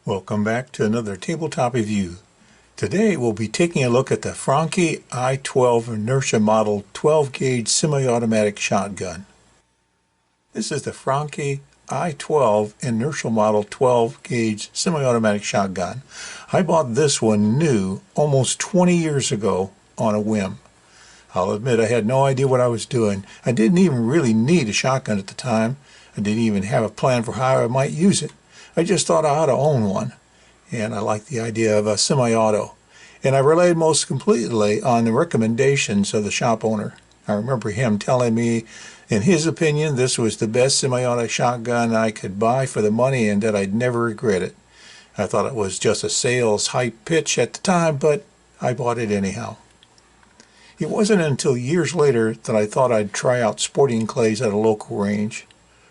Welcome back to another tabletop review. Today we'll be taking a look at the Franchi I-12 Inertia Model 12 gauge semi-automatic shotgun. This is the Franchi I-12 Inertia Model 12 gauge semi-automatic shotgun. I bought this one new almost 20 years ago on a whim. I'll admit I had no idea what I was doing. I didn't even really need a shotgun at the time. I didn't even have a plan for how I might use it. I just thought I ought to own one, and I liked the idea of a semi-auto. And I relied most completely on the recommendations of the shop owner. I remember him telling me, in his opinion, this was the best semi-auto shotgun I could buy for the money and that I'd never regret it. I thought it was just a sales hype pitch at the time, but I bought it anyhow. It wasn't until years later that I thought I'd try out sporting clays at a local range.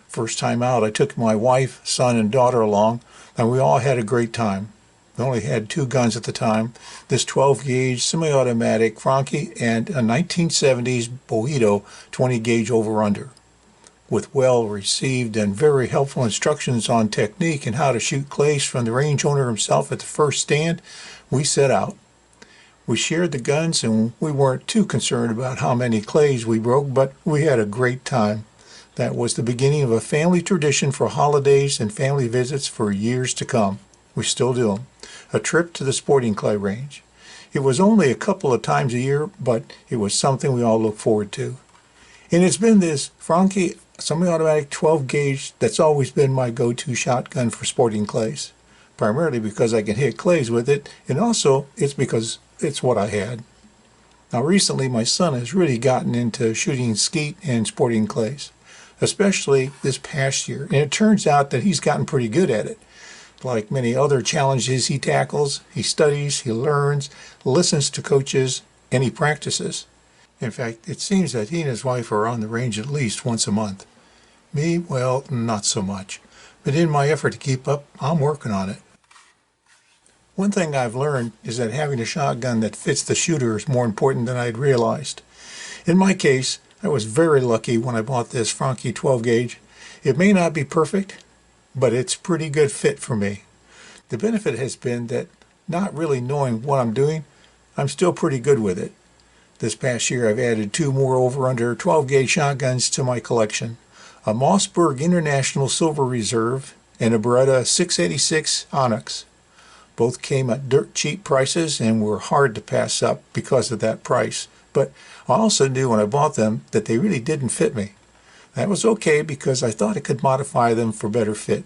First time out, I took my wife, son, and daughter along, and we all had a great time. We only had two guns at the time, this 12 gauge semi-automatic Franchi and a 1970s Boito 20 gauge over-under. With well-received and very helpful instructions on technique and how to shoot clays from the range owner himself at the first stand, we set out. We shared the guns and we weren't too concerned about how many clays we broke, but we had a great time. That was the beginning of a family tradition for holidays and family visits for years to come. We still do them. A trip to the sporting clay range. It was only a couple of times a year, but it was something we all look forward to. And it's been this Franchi semi-automatic 12 gauge that's always been my go-to shotgun for sporting clays. Primarily because I can hit clays with it, and also it's because it's what I had. Now recently my son has really gotten into shooting skeet and sporting clays, especially this past year, and it turns out that he's gotten pretty good at it. Like many other challenges he tackles, he studies, he learns, listens to coaches, and he practices. In fact, it seems that he and his wife are on the range at least once a month. Me, well, not so much. But in my effort to keep up, I'm working on it. One thing I've learned is that having a shotgun that fits the shooter is more important than I'd realized. In my case, I was very lucky when I bought this Franchi 12 gauge. It may not be perfect, but it's a pretty good fit for me. The benefit has been that, not really knowing what I'm doing, I'm still pretty good with it. This past year I've added two more over-under 12 gauge shotguns to my collection. A Mossberg International Silver Reserve and a Brescia 686 Onyx. Both came at dirt cheap prices and were hard to pass up because of that price. But I also knew when I bought them that they really didn't fit me. That was okay because I thought I could modify them for better fit.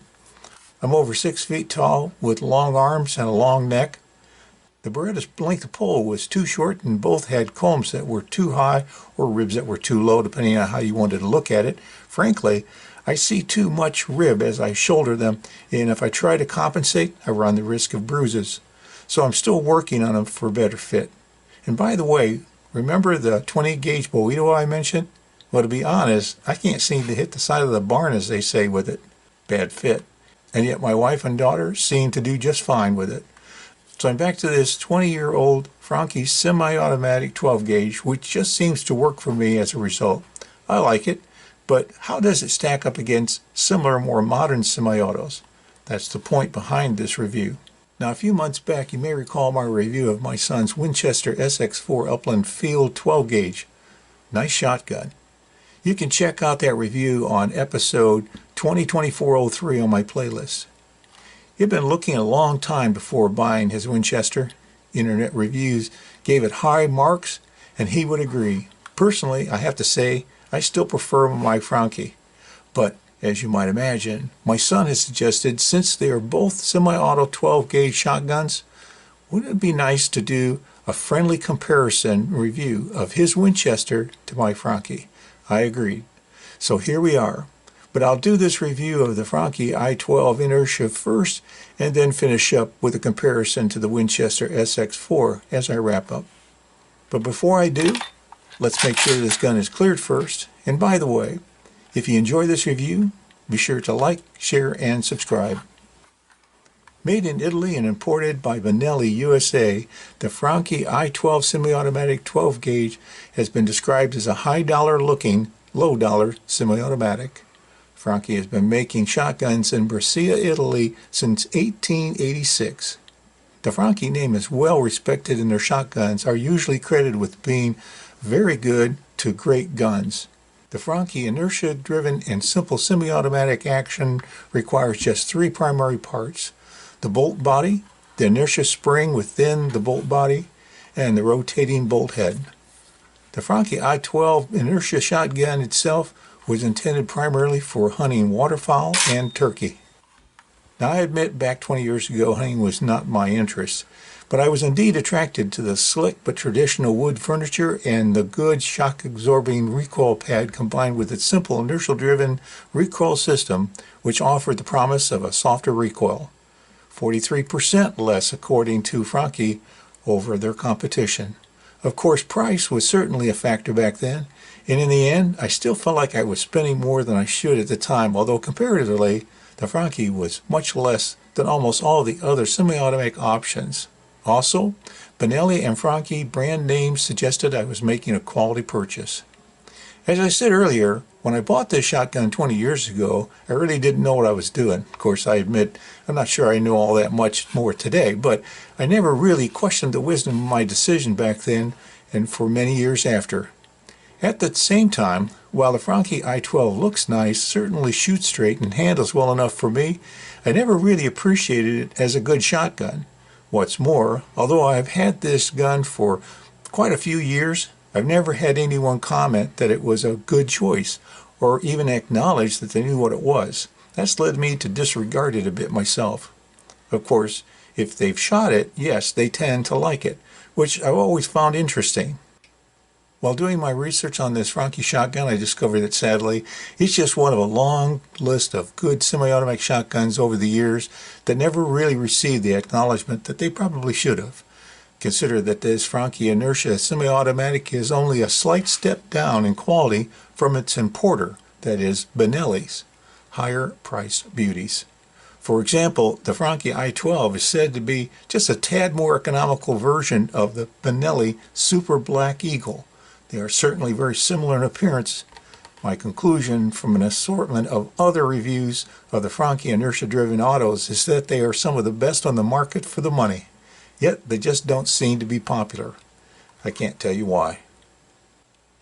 I'm over 6 feet tall with long arms and a long neck. The Beretta's length of pole was too short and both had combs that were too high or ribs that were too low depending on how you wanted to look at it. Frankly, I see too much rib as I shoulder them, and if I try to compensate, I run the risk of bruises. So I'm still working on them for better fit. And by the way, remember the 20 gauge Boito I mentioned? Well, to be honest, I can't seem to hit the side of the barn, as they say, with it. Bad fit. And yet my wife and daughter seem to do just fine with it. So I'm back to this 20-year-old Franchi semi-automatic 12 gauge, which just seems to work for me as a result. I like it, but how does it stack up against similar, more modern semi-autos? That's the point behind this review. Now, a few months back, you may recall my review of my son's Winchester SX4 Upland Field 12 gauge. Nice shotgun. You can check out that review on episode 202403 on my playlist. He'd been looking a long time before buying his Winchester. Internet reviews gave it high marks, and he would agree. Personally, I have to say, I still prefer my Franchi. But, as you might imagine, my son has suggested, since they are both semi-auto 12 gauge shotguns, wouldn't it be nice to do a friendly comparison review of his Winchester to my Franchi? I agreed. So here we are. But I'll do this review of the Franchi I-12 Inertia first, and then finish up with a comparison to the Winchester SX4 as I wrap up. But before I do, let's make sure this gun is cleared first. And by the way, if you enjoy this review, be sure to like, share, and subscribe. Made in Italy and imported by Benelli U.S.A, the Franchi I-12 Semi-automatic 12 gauge has been described as a high-dollar looking, low-dollar semi-automatic. Franchi has been making shotguns in Brescia, Italy since 1886. The Franchi name is well respected, and their shotguns are usually credited with being very good to great guns. The Franchi inertia-driven and simple semi-automatic action requires just three primary parts: the bolt body, the inertia spring within the bolt body, and the rotating bolt head. The Franchi I-12 inertia shotgun itself was intended primarily for hunting waterfowl and turkey. Now, I admit back 20 years ago hunting was not my interest, but I was indeed attracted to the slick but traditional wood furniture and the good shock-absorbing recoil pad combined with its simple inertial-driven recoil system, which offered the promise of a softer recoil. 43% less according to Franchi over their competition. Of course, price was certainly a factor back then, and in the end, I still felt like I was spending more than I should at the time, although comparatively, the Franchi was much less than almost all the other semi-automatic options. Also, Benelli and Franchi brand names suggested I was making a quality purchase. As I said earlier, when I bought this shotgun 20 years ago, I really didn't know what I was doing. Of course, I admit I'm not sure I know all that much more today, but I never really questioned the wisdom of my decision back then and for many years after. At the same time, while the Franchi I-12 looks nice, certainly shoots straight, and handles well enough for me, I never really appreciated it as a good shotgun. What's more, although I've had this gun for quite a few years, I've never had anyone comment that it was a good choice, or even acknowledge that they knew what it was. That's led me to disregard it a bit myself. Of course, if they've shot it, yes, they tend to like it, which I've always found interesting. While doing my research on this Franchi shotgun, I discovered that sadly, it's just one of a long list of good semi-automatic shotguns over the years that never really received the acknowledgement that they probably should have. Consider that this Franchi inertia semi-automatic is only a slight step down in quality from its importer, that is, Benelli's higher priced beauties. For example, the Franchi I-12 is said to be just a tad more economical version of the Benelli Super Black Eagle. They are certainly very similar in appearance. My conclusion from an assortment of other reviews of the Franchi inertia-driven autos is that they are some of the best on the market for the money. Yet they just don't seem to be popular. I can't tell you why.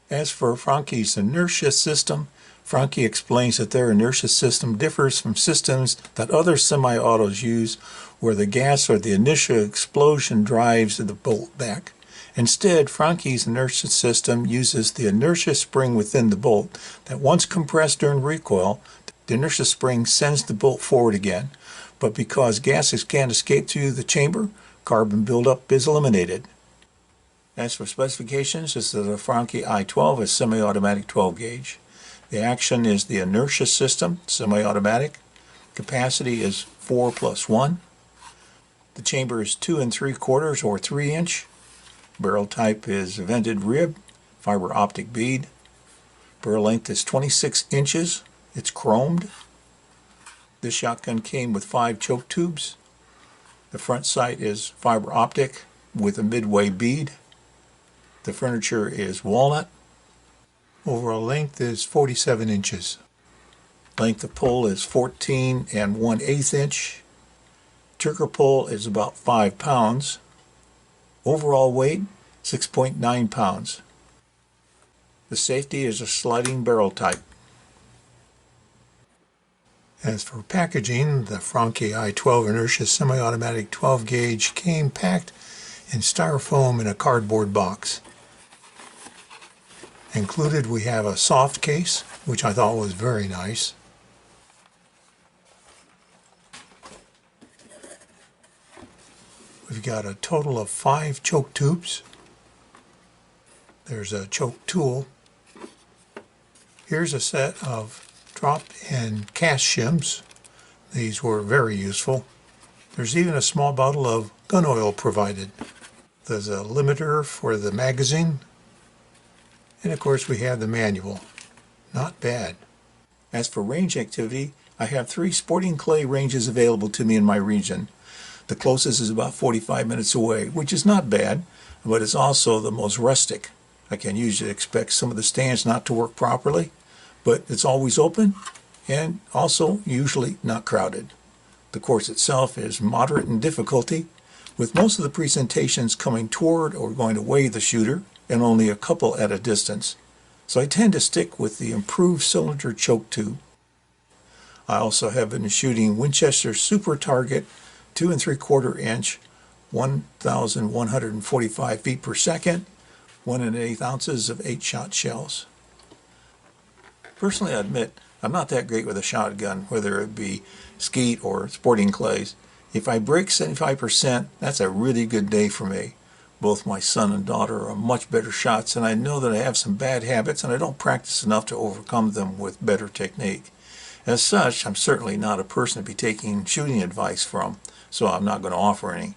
As for Franchi's inertia system, Franchi explains that their inertia system differs from systems that other semi-autos use, where the gas or the initial explosion drives the bolt back. Instead, Franchi's inertia system uses the inertia spring within the bolt that, once compressed during recoil, the inertia spring sends the bolt forward again. But because gases can't escape through the chamber, carbon buildup is eliminated. As for specifications, this is a Franchi I-12, a semi-automatic 12 gauge. The action is the inertia system, semi-automatic. Capacity is 4+1. The chamber is 2 3/4 or 3-inch. Barrel type is vented rib, fiber optic bead. Barrel length is 26 inches. It's chromed. This shotgun came with 5 choke tubes. The front sight is fiber optic with a midway bead. The furniture is walnut. Overall length is 47 inches. Length of pull is 14 1/8 inch. Trigger pull is about 5 pounds. Overall weight, 6.9 pounds. The safety is a sliding barrel type. As for packaging, the Franchi I-12 inertia semi-automatic 12 gauge came packed in styrofoam in a cardboard box. Included we have a soft case, which I thought was very nice. We've got a total of 5 choke tubes. There's a choke tool. Here's a set of drop and cast shims. These were very useful. There's even a small bottle of gun oil provided. There's a limiter for the magazine. And of course we have the manual. Not bad. As for range activity, I have 3 sporting clay ranges available to me in my region. The closest is about 45 minutes away, which is not bad, but it's also the most rustic. I can usually expect some of the stands not to work properly, but it's always open and also usually not crowded. The course itself is moderate in difficulty, with most of the presentations coming toward or going away the shooter, and only a couple at a distance. So I tend to stick with the improved cylinder choke tube. I also have been shooting Winchester Super Target 2 3/4 inch, 1,145 feet per second, 1 1/8 ounces of 8-shot shells. Personally, I admit I'm not that great with a shotgun, whether it be skeet or sporting clays. If I break 75%, that's a really good day for me. Both my son and daughter are much better shots, and I know that I have some bad habits and I don't practice enough to overcome them with better technique. As such, I'm certainly not a person to be taking shooting advice from, so I'm not going to offer any.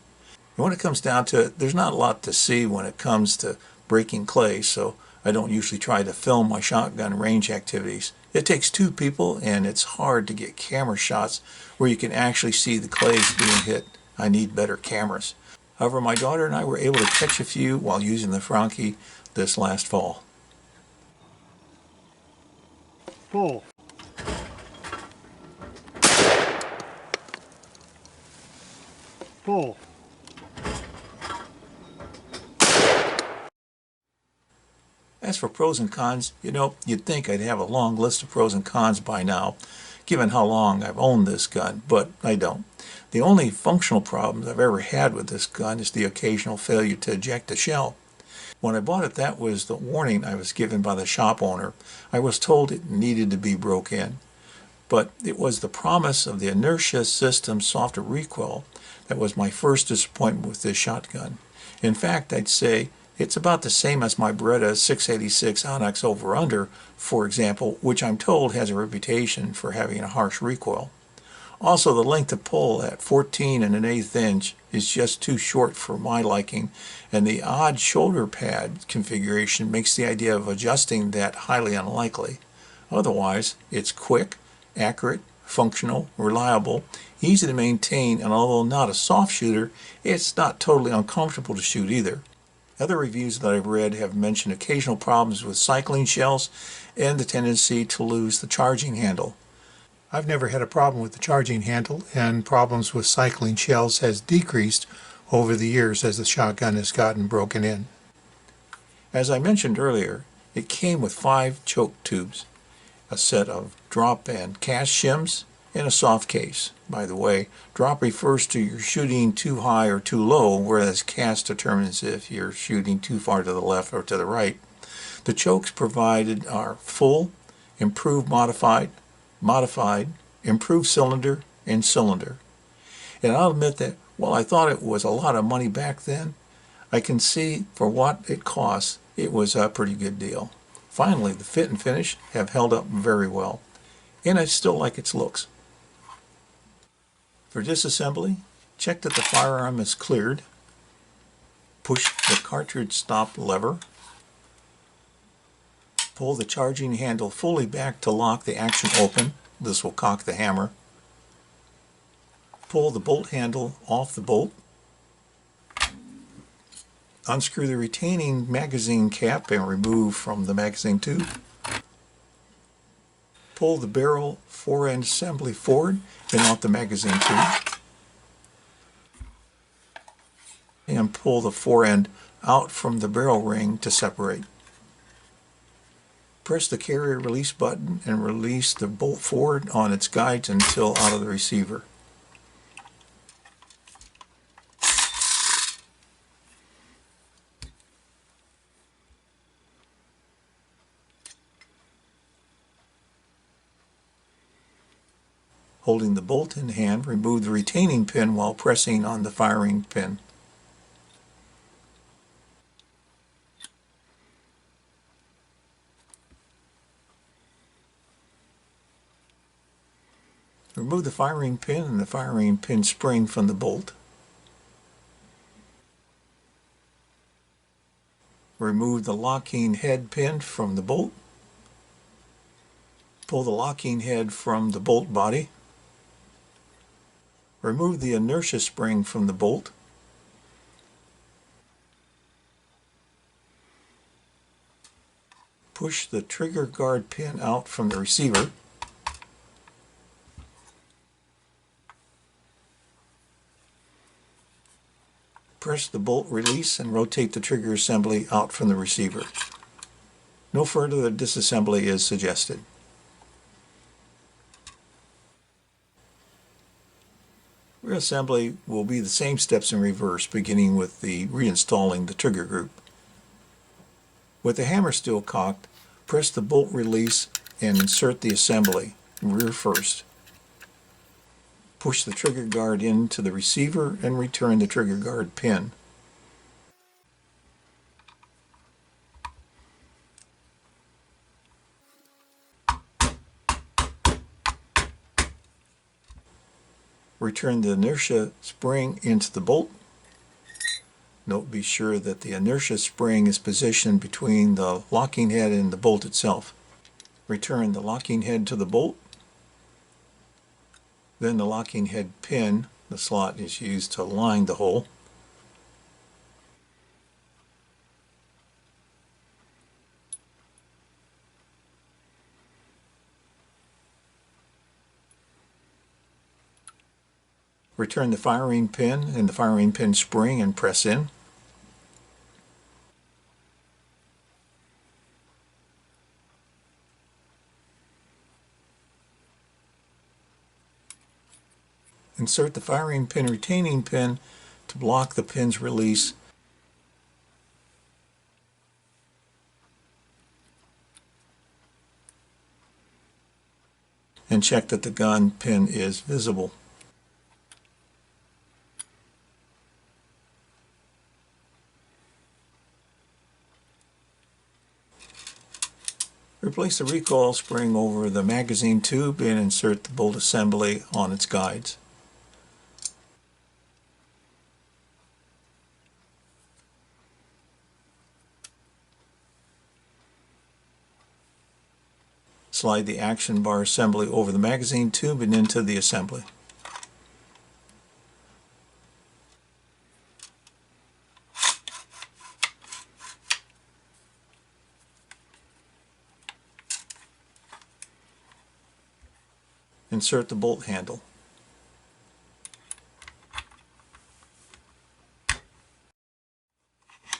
And when it comes down to it, there's not a lot to see when it comes to breaking clay, so I don't usually try to film my shotgun range activities. It takes 2 people, and it's hard to get camera shots where you can actually see the clays being hit. I need better cameras. However, my daughter and I were able to catch a few while using the Franchi this last fall. Pull. Pull. As for pros and cons, you'd think I'd have a long list of pros and cons by now, given how long I've owned this gun, but I don't. The only functional problems I've ever had with this gun is the occasional failure to eject a shell. When I bought it, that was the warning I was given by the shop owner. I was told it needed to be broke in. But it was the promise of the inertia system softer recoil that was my first disappointment with this shotgun. In fact, I'd say it's about the same as my Beretta 686 Onyx over-under, for example, which I'm told has a reputation for having a harsh recoil. Also, the length of pull at 14 1/8 inch is just too short for my liking, and the odd shoulder pad configuration makes the idea of adjusting that highly unlikely. Otherwise, it's quick, accurate, functional, reliable, easy to maintain, and although not a soft shooter, it's not totally uncomfortable to shoot either. Other reviews that I've read have mentioned occasional problems with cycling shells and the tendency to lose the charging handle. I've never had a problem with the charging handle, and problems with cycling shells has decreased over the years as the shotgun has gotten broken in. As I mentioned earlier, it came with 5 choke tubes, a set of drop and cast shims, and a soft case. By the way, drop refers to you're shooting too high or too low, whereas cast determines if you're shooting too far to the left or to the right. The chokes provided are full, improved modified, improved cylinder, and cylinder. And I'll admit that while I thought it was a lot of money back then, I can see for what it costs, it was a pretty good deal. Finally, the fit and finish have held up very well, and I still like its looks. For disassembly, check that the firearm is cleared. Push the cartridge stop lever. Pull the charging handle fully back to lock the action open. This will cock the hammer. Pull the bolt handle off the bolt. Unscrew the retaining magazine cap and remove from the magazine tube. Pull the barrel fore-end assembly forward and off the magazine tube. And pull the fore-end out from the barrel ring to separate. Press the carrier release button and release the bolt forward on its guides until out of the receiver. Holding the bolt in hand, remove the retaining pin while pressing on the firing pin. Remove the firing pin and the firing pin spring from the bolt. Remove the locking head pin from the bolt. Pull the locking head from the bolt body. Remove the inertia spring from the bolt. Push the trigger guard pin out from the receiver. Press the bolt release and rotate the trigger assembly out from the receiver. No further disassembly is suggested. Reassembly will be the same steps in reverse, beginning with the reinstalling the trigger group. With the hammer still cocked, press the bolt release and insert the assembly, rear first. Push the trigger guard into the receiver and return the trigger guard pin. Return the inertia spring into the bolt. Note, be sure that the inertia spring is positioned between the locking head and the bolt itself. Return the locking head to the bolt. Then the locking head pin, the slot is used to line the hole. Return the firing pin and the firing pin spring and press in. Insert the firing pin retaining pin to block the pin's release. And check that the gun pin is visible. Replace the recoil spring over the magazine tube and insert the bolt assembly on its guides. Slide the action bar assembly over the magazine tube and into the assembly. Insert the bolt handle.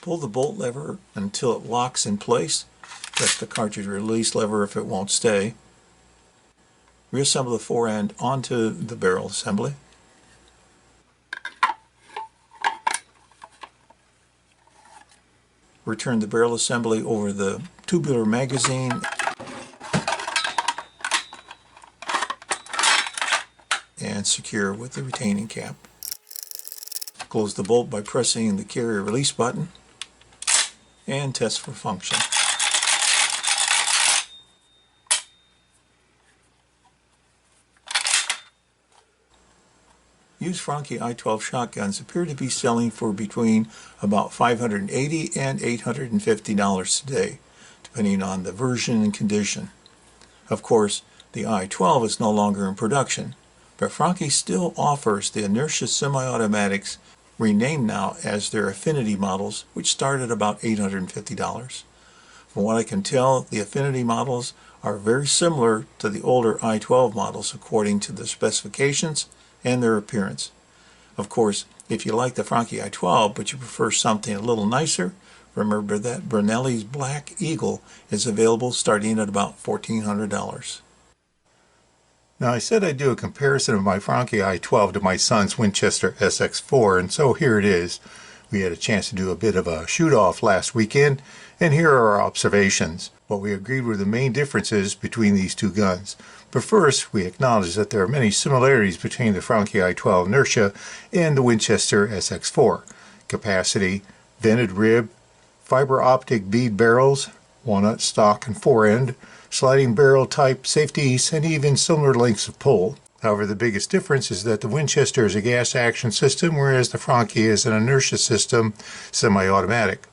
Pull the bolt lever until it locks in place. Press the cartridge release lever if it won't stay. Reassemble the fore end onto the barrel assembly. Return the barrel assembly over the tubular magazine and secure with the retaining cap. Close the bolt by pressing the carrier release button and test for function. Used Franchi I-12 shotguns appear to be selling for between about $580 and $850 today, depending on the version and condition. Of course, the I-12 is no longer in production, but Franchi still offers the Inertia Semi-automatics, renamed now as their Affinity Models, which start at about $850. From what I can tell, the Affinity Models are very similar to the older I-12 models according to the specifications and their appearance. Of course, if you like the Franchi I-12 but you prefer something a little nicer, remember that Benelli's Black Eagle is available starting at about $1,400. Now, I said I'd do a comparison of my Franchi I-12 to my son's Winchester SX4, and so here it is. We had a chance to do a bit of a shoot-off last weekend, and here are our observations. What we agreed were the main differences between these two guns. But first, we acknowledge that there are many similarities between the Franchi I-12 Inertia and the Winchester SX4. Capacity, vented rib, fiber optic bead barrels, walnut stock and forend, sliding barrel type safeties, and even similar lengths of pull. However, the biggest difference is that the Winchester is a gas action system, whereas the Franchi is an inertia system, semi-automatic.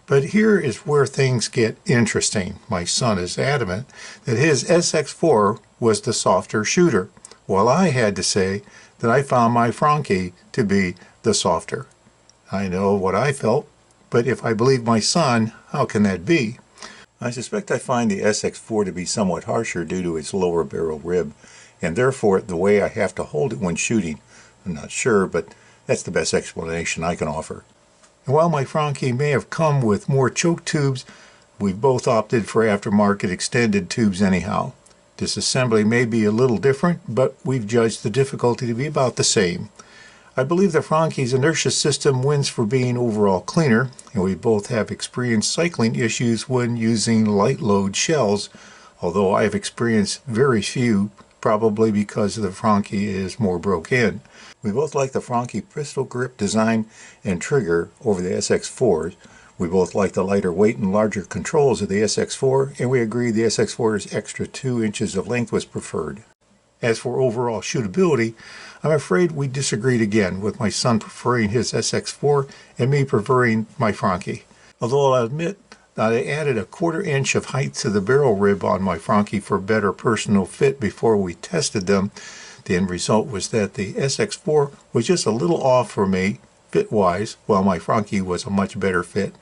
But here is where things get interesting. My son is adamant that his SX4 was the softer shooter, while I had to say that I found my Franchi to be the softer. I know what I felt, but if I believe my son, how can that be? I suspect I find the SX4 to be somewhat harsher due to its lower barrel rib, and therefore the way I have to hold it when shooting. I'm not sure, but That's the best explanation I can offer. And while my Franchi may have come with more choke tubes, we've both opted for aftermarket extended tubes anyhow. Disassembly may be a little different, but we've judged the difficulty to be about the same. I believe the Franchi's inertia system wins for being overall cleaner, and we both have experienced cycling issues when using light load shells, although I've experienced very few, probably because the Franchi is more broke in. We both like the Franchi pistol grip design and trigger over the SX4s. We both like the lighter weight and larger controls of the SX4, and we agree the SX4's extra 2 inches of length was preferred. As for overall shootability, I'm afraid we disagreed again, with my son preferring his SX4 and me preferring my Franchi. Although I'll admit that I added a 1/4 inch of height to the barrel rib on my Franchi for better personal fit before we tested them, the end result was that the SX4 was just a little off for me, fit-wise, while my Franchi was a much better fit.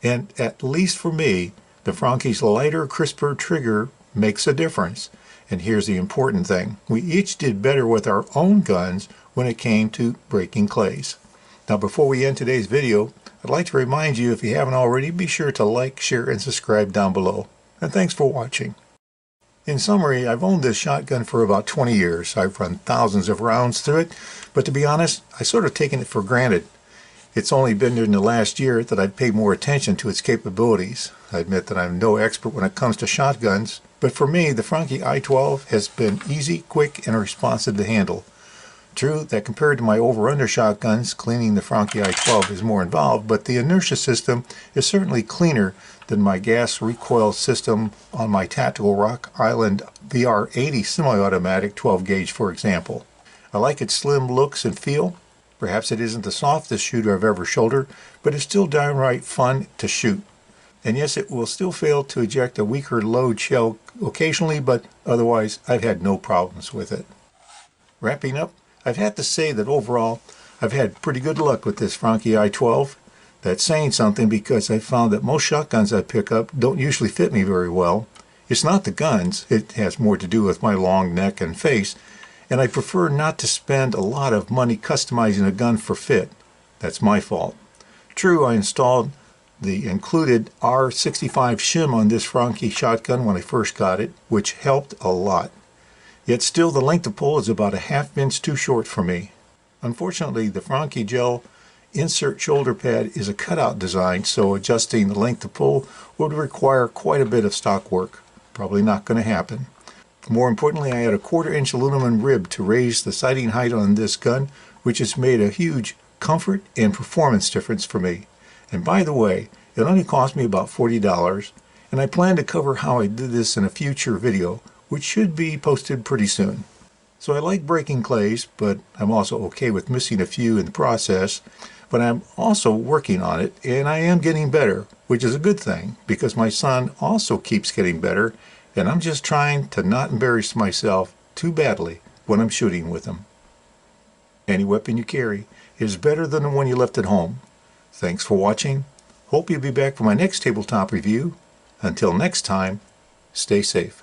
And at least for me, the Franchi's lighter, crisper trigger makes a difference. And here's the important thing. We each did better with our own guns when it came to breaking clays. Now before we end today's video, I'd like to remind you, if you haven't already, be sure to like, share, and subscribe down below. And thanks for watching. In summary, I've owned this shotgun for about 20 years. I've run thousands of rounds through it, but to be honest, I've sort of taken it for granted. It's only been during the last year that I've paid more attention to its capabilities. I admit that I'm no expert when it comes to shotguns, but for me, the Franchi I-12 has been easy, quick, and responsive to handle. True that compared to my over-under shotguns, cleaning the Franchi I-12 is more involved, but the inertia system is certainly cleaner than my gas recoil system on my tactical Rock Island VR80 semi-automatic 12 gauge, for example. I like its slim looks and feel. Perhaps it isn't the softest shooter I've ever shouldered, but it's still downright fun to shoot. And yes, it will still fail to eject a weaker load shell occasionally, but otherwise I've had no problems with it. Wrapping up, I've had to say that overall I've had pretty good luck with this Franchi I-12. That's saying something, because I found that most shotguns I pick up don't usually fit me very well. It's not the guns, it has more to do with my long neck and face, and I prefer not to spend a lot of money customizing a gun for fit. That's my fault. True, I installed the included R65 shim on this Franchi shotgun when I first got it, which helped a lot. Yet still, the length of pull is about a ½ inch too short for me. Unfortunately, the Franchi gel insert shoulder pad is a cutout design, so adjusting the length of pull would require quite a bit of stock work. Probably not going to happen. More importantly, I had a 1/4 inch aluminum rib to raise the sighting height on this gun, which has made a huge comfort and performance difference for me. And by the way, it only cost me about $40, and I plan to cover how I did this in a future video, which should be posted pretty soon. So I like breaking clays, but I'm also okay with missing a few in the process. But I'm also working on it, and I am getting better, which is a good thing, because my son also keeps getting better, and I'm just trying to not embarrass myself too badly when I'm shooting with him. Any weapon you carry is better than the one you left at home. Thanks for watching. Hope you'll be back for my next tabletop review. Until next time, stay safe.